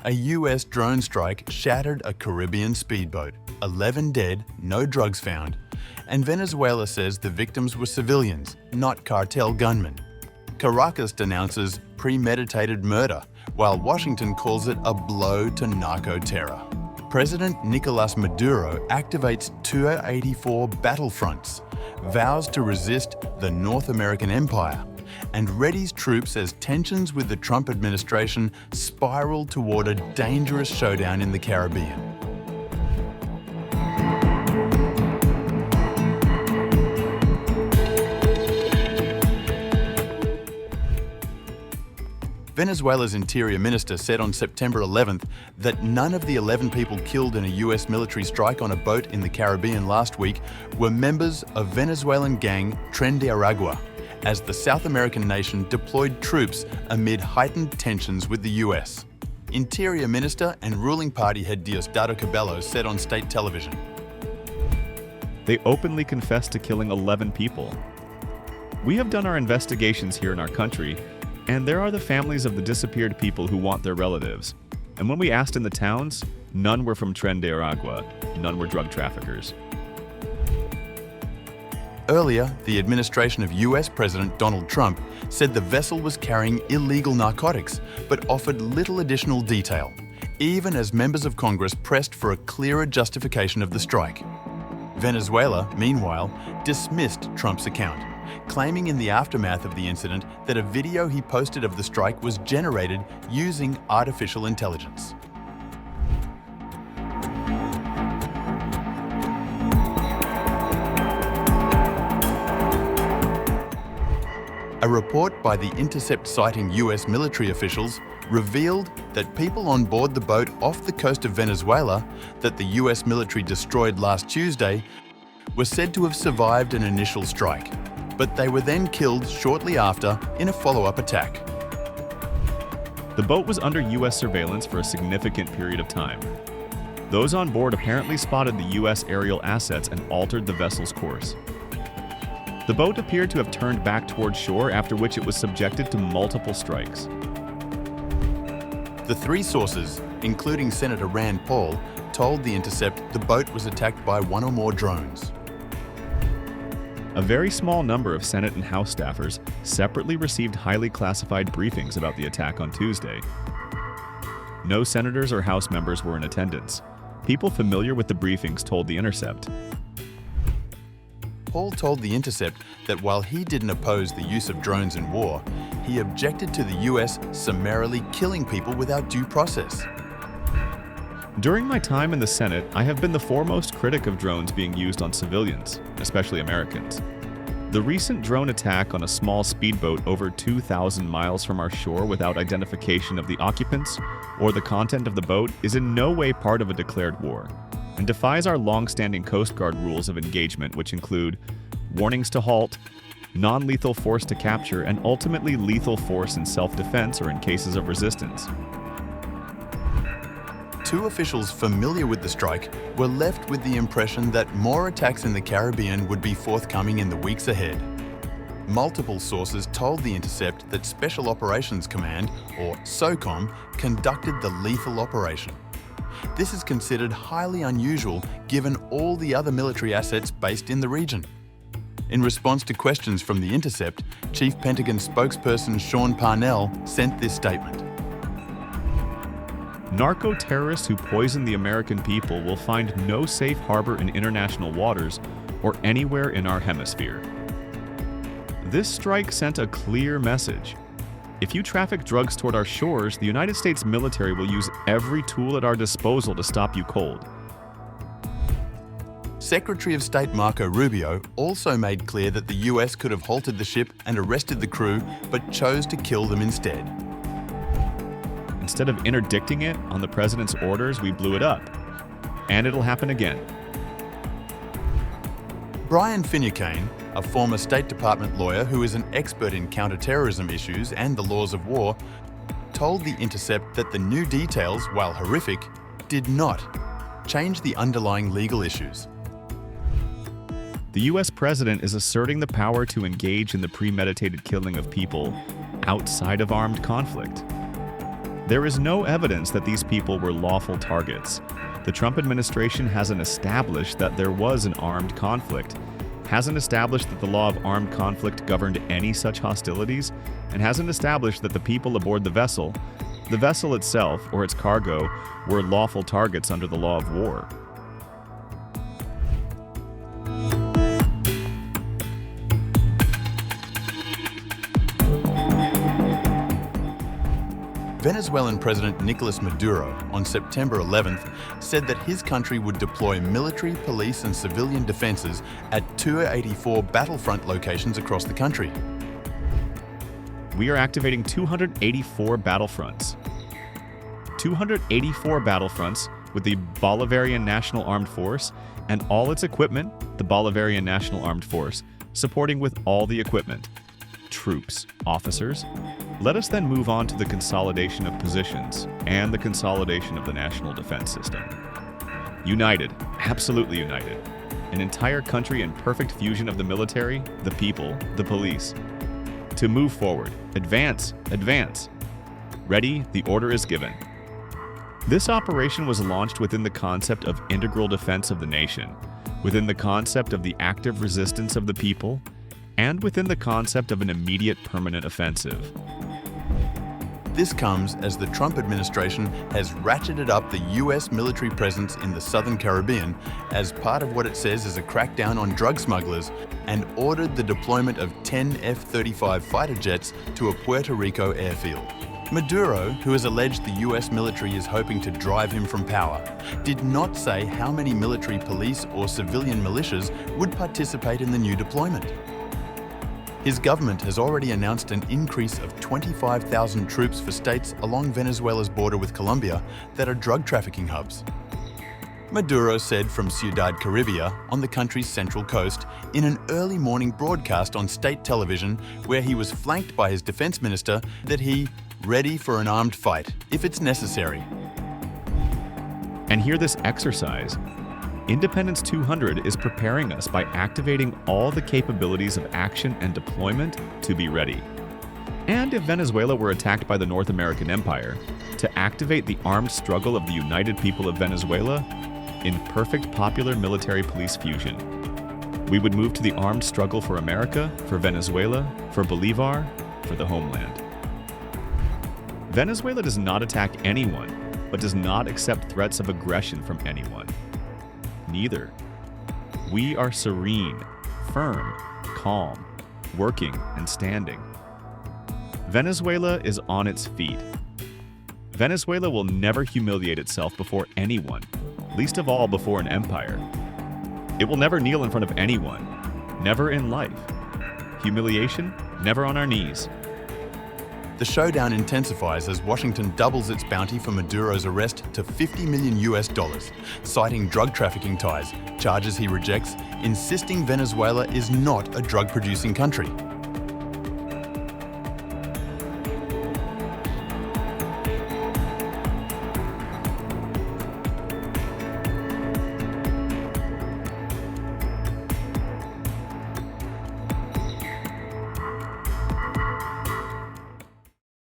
A US drone strike shattered a Caribbean speedboat, 11 dead, no drugs found, and Venezuela says the victims were civilians, not cartel gunmen. Caracas denounces premeditated murder, while Washington calls it a blow to narco-terror. President Nicolás Maduro activates 284 Battlefronts, vows to resist the North American empire, and readies troops as tensions with the Trump administration spiral toward a dangerous showdown in the Caribbean. Venezuela's Interior Minister said on September 11th that none of the 11 people killed in a US military strike on a boat in the Caribbean last week were members of Venezuelan gang Tren de Aragua, as the South American nation deployed troops amid heightened tensions with the US. Interior Minister and ruling party head Diosdado Cabello said on state television, "They openly confessed to killing 11 people. We have done our investigations here in our country, and there are the families of the disappeared people who want their relatives. And when we asked in the towns, none were from Tren de Aragua, none were drug traffickers." Earlier, the administration of US President Donald Trump said the vessel was carrying illegal narcotics, but offered little additional detail, even as members of Congress pressed for a clearer justification of the strike. Venezuela, meanwhile, dismissed Trump's account, claiming in the aftermath of the incident that a video he posted of the strike was generated using artificial intelligence. A report by The Intercept citing US military officials revealed that people on board the boat off the coast of Venezuela that the US military destroyed last Tuesday were said to have survived an initial strike, but they were then killed shortly after in a follow-up attack. The boat was under US surveillance for a significant period of time. Those on board apparently spotted the US aerial assets and altered the vessel's course. The boat appeared to have turned back toward shore, after which it was subjected to multiple strikes. The three sources, including Senator Rand Paul, told The Intercept the boat was attacked by one or more drones. A very small number of Senate and House staffers separately received highly classified briefings about the attack on Tuesday. No senators or House members were in attendance. People familiar with the briefings told The Intercept. Paul told The Intercept that while he didn't oppose the use of drones in war, he objected to the US summarily killing people without due process. "During my time in the Senate, I have been the foremost critic of drones being used on civilians, especially Americans. The recent drone attack on a small speedboat over 2,000 miles from our shore without identification of the occupants or the content of the boat is in no way part of a declared war, and defies our long-standing Coast Guard rules of engagement, which include warnings to halt, non-lethal force to capture, and ultimately lethal force in self-defense or in cases of resistance." Two officials familiar with the strike were left with the impression that more attacks in the Caribbean would be forthcoming in the weeks ahead. Multiple sources told The Intercept that Special Operations Command, or SOCOM, conducted the lethal operation. This is considered highly unusual given all the other military assets based in the region. In response to questions from The Intercept, Chief Pentagon spokesperson Sean Parnell sent this statement. "Narco-terrorists who poison the American people will find no safe harbor in international waters or anywhere in our hemisphere. This strike sent a clear message. If you traffic drugs toward our shores, the United States military will use every tool at our disposal to stop you cold." Secretary of State Marco Rubio also made clear that the US could have halted the ship and arrested the crew, but chose to kill them instead. "Instead of interdicting it on the president's orders, we blew it up. And it'll happen again." Brian Finucane, a former State Department lawyer who is an expert in counterterrorism issues and the laws of war, told The Intercept that the new details, while horrific, did not change the underlying legal issues. The US president is asserting the power to engage in the premeditated killing of people outside of armed conflict. There is no evidence that these people were lawful targets. The Trump administration hasn't established that there was an armed conflict, hasn't established that the law of armed conflict governed any such hostilities, and hasn't established that the people aboard the vessel itself, or its cargo, were lawful targets under the law of war. Venezuelan President Nicolás Maduro on September 11th said that his country would deploy military, police and civilian defences at 284 battlefront locations across the country. We are activating 284 battlefronts. 284 battlefronts with the Bolivarian National Armed Force and all its equipment, the Bolivarian National Armed Force, supporting with all the equipment, troops, officers. Let us then move on to the consolidation of positions and the consolidation of the national defense system. United, absolutely united. An entire country in perfect fusion of the military, the people, the police. To move forward, advance, advance. Ready, the order is given. This operation was launched within the concept of integral defense of the nation, within the concept of the active resistance of the people, and within the concept of an immediate permanent offensive. This comes as the Trump administration has ratcheted up the US military presence in the Southern Caribbean as part of what it says is a crackdown on drug smugglers and ordered the deployment of 10 F-35 fighter jets to a Puerto Rico airfield. Maduro, who has alleged the US military is hoping to drive him from power, did not say how many military police or civilian militias would participate in the new deployment. His government has already announced an increase of 25,000 troops for states along Venezuela's border with Colombia that are drug trafficking hubs. Maduro said from Ciudad Caribia on the country's central coast in an early morning broadcast on state television where he was flanked by his defense minister that he ready for an armed fight if it's necessary. And hear this exercise. Independence 200 is preparing us by activating all the capabilities of action and deployment to be ready. And if Venezuela were attacked by the North American Empire, to activate the armed struggle of the united people of Venezuela in perfect popular military police fusion. We would move to the armed struggle for America, for Venezuela, for Bolivar, for the homeland. Venezuela does not attack anyone, but does not accept threats of aggression from anyone. Neither. We are serene, firm, calm, working and standing. Venezuela is on its feet. Venezuela will never humiliate itself before anyone, least of all before an empire. It will never kneel in front of anyone, never in life. Humiliation, never on our knees. The showdown intensifies as Washington doubles its bounty for Maduro's arrest to $50 million, citing drug trafficking ties, charges he rejects, insisting Venezuela is not a drug-producing country.